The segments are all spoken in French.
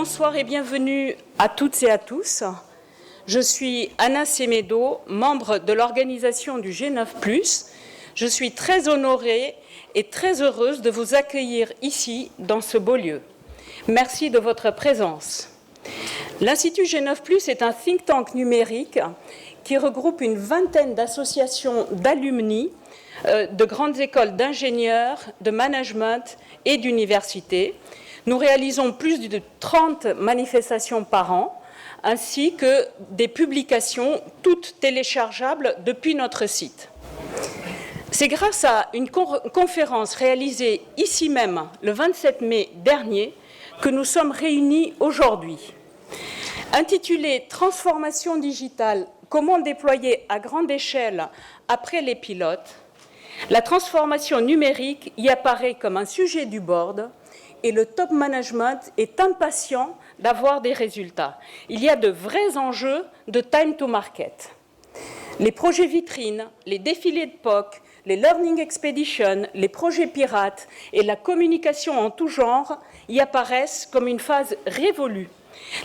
bonsoir et bienvenue à toutes et à tous. Je suis Anna Semedo, membre de l'organisation du G9+. Je suis très honorée et très heureuse de vous accueillir ici, dans ce beau lieu. Merci de votre présence. L'Institut G9+, est un think tank numérique qui regroupe une vingtaine d'associations d'alumni de grandes écoles d'ingénieurs, de management et d'universités. Nous réalisons plus de 30 manifestations par an, ainsi que des publications, toutes téléchargeables depuis notre site. C'est grâce à une conférence réalisée ici même, le 27 mai dernier, que nous sommes réunis aujourd'hui. Intitulée « Transformation digitale, comment déployer à grande échelle après les pilotes », la transformation numérique y apparaît comme un sujet du board et le top management est impatient d'avoir des résultats. Il y a de vrais enjeux de time to market. Les projets vitrines, les défilés de POC, les Learning Expeditions, les projets pirates et la communication en tout genre y apparaissent comme une phase révolue,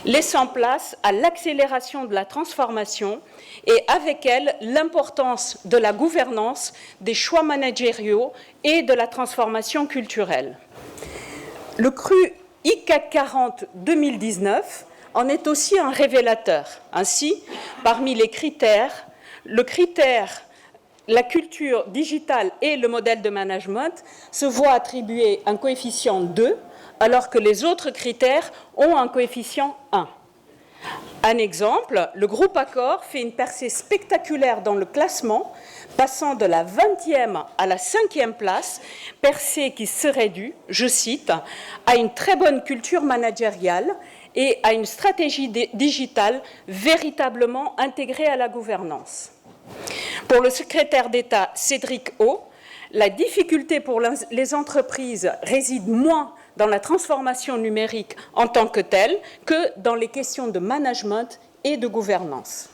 laissant place à l'accélération de la transformation et avec elle l'importance de la gouvernance, des choix managériaux et de la transformation culturelle. Le cru ICAC 40 2019 en est aussi un révélateur. Ainsi, parmi les critères, la culture digitale et le modèle de management se voient attribuer un coefficient 2, alors que les autres critères ont un coefficient 1. Un exemple, le groupe Accor fait une percée spectaculaire dans le classement, passant de la 20e à la 5e place, percée qui serait due, je cite, à une très bonne culture managériale et à une stratégie digitale véritablement intégrée à la gouvernance. Pour le secrétaire d'État Cédric O, la difficulté pour les entreprises réside moins dans la transformation numérique en tant que telle que dans les questions de management et de gouvernance.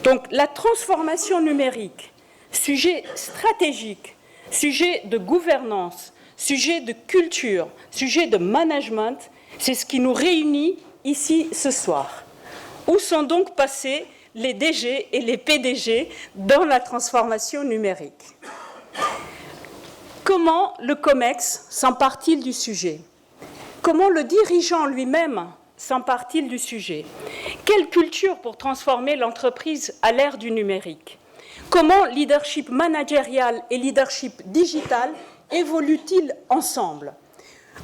Donc la transformation numérique, sujet stratégique, sujet de gouvernance, sujet de culture, sujet de management, c'est ce qui nous réunit ici ce soir. Où sont donc passés les DG et les PDG dans la transformation numérique? Comment le COMEX s'empare-t-il du sujet? Comment le dirigeant lui-même s'empare-t-il du sujet? Quelle culture pour transformer l'entreprise à l'ère du numérique? Comment leadership managérial et leadership digital évoluent-ils ensemble?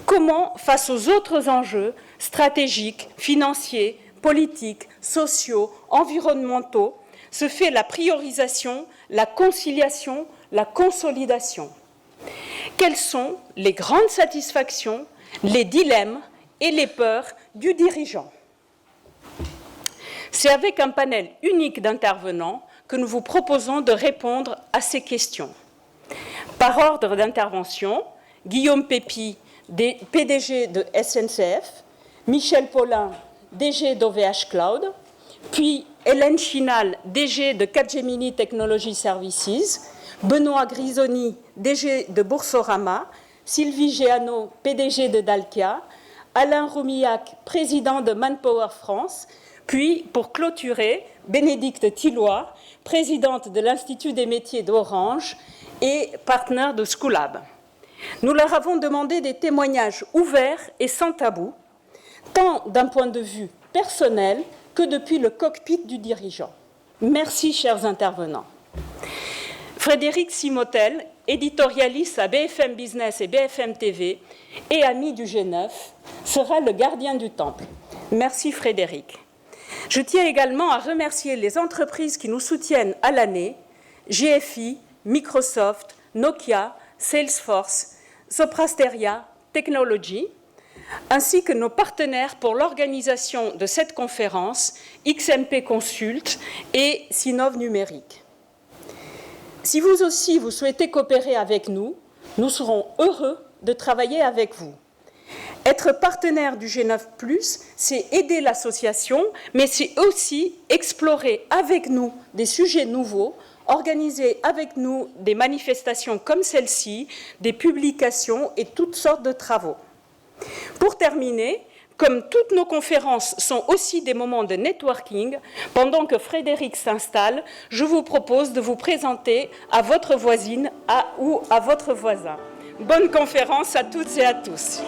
Comment, face aux autres enjeux stratégiques, financiers, politiques, sociaux, environnementaux, se fait la priorisation, la conciliation, la consolidation? Quelles sont les grandes satisfactions, les dilemmes et les peurs du dirigeant? C'est avec un panel unique d'intervenants que nous vous proposons de répondre à ces questions. Par ordre d'intervention, Guillaume Pépi, PDG de SNCF, Michel Paulin, DG d'OVH Cloud, puis Hélène Chinal, DG de Capgemini Technology Services, Benoît Grisoni, DG de Boursorama, Sylvie Géano, PDG de Dalkia, Alain Roumillac, président de Manpower France, puis, pour clôturer, Bénédicte Tilloy, présidente de l'Institut des métiers d'Orange et partenaire de Schoolab. Nous leur avons demandé des témoignages ouverts et sans tabou, tant d'un point de vue personnel que depuis le cockpit du dirigeant. Merci, chers intervenants. Frédéric Simotel, éditorialiste à BFM Business et BFM TV et ami du G9, sera le gardien du temple. Merci Frédéric. Je tiens également à remercier les entreprises qui nous soutiennent à l'année, GFI, Microsoft, Nokia, Salesforce, Soprasteria, Technology, ainsi que nos partenaires pour l'organisation de cette conférence, XMP Consult et Sinov Numérique. Si vous aussi vous souhaitez coopérer avec nous, nous serons heureux de travailler avec vous. Être partenaire du G9+, c'est aider l'association, mais c'est aussi explorer avec nous des sujets nouveaux, organiser avec nous des manifestations comme celle-ci, des publications et toutes sortes de travaux. Pour terminer, Comme toutes nos conférences sont aussi des moments de networking, pendant que Frédéric s'installe, je vous propose de vous présenter à votre voisine ou à votre voisin. Bonne conférence à toutes et à tous.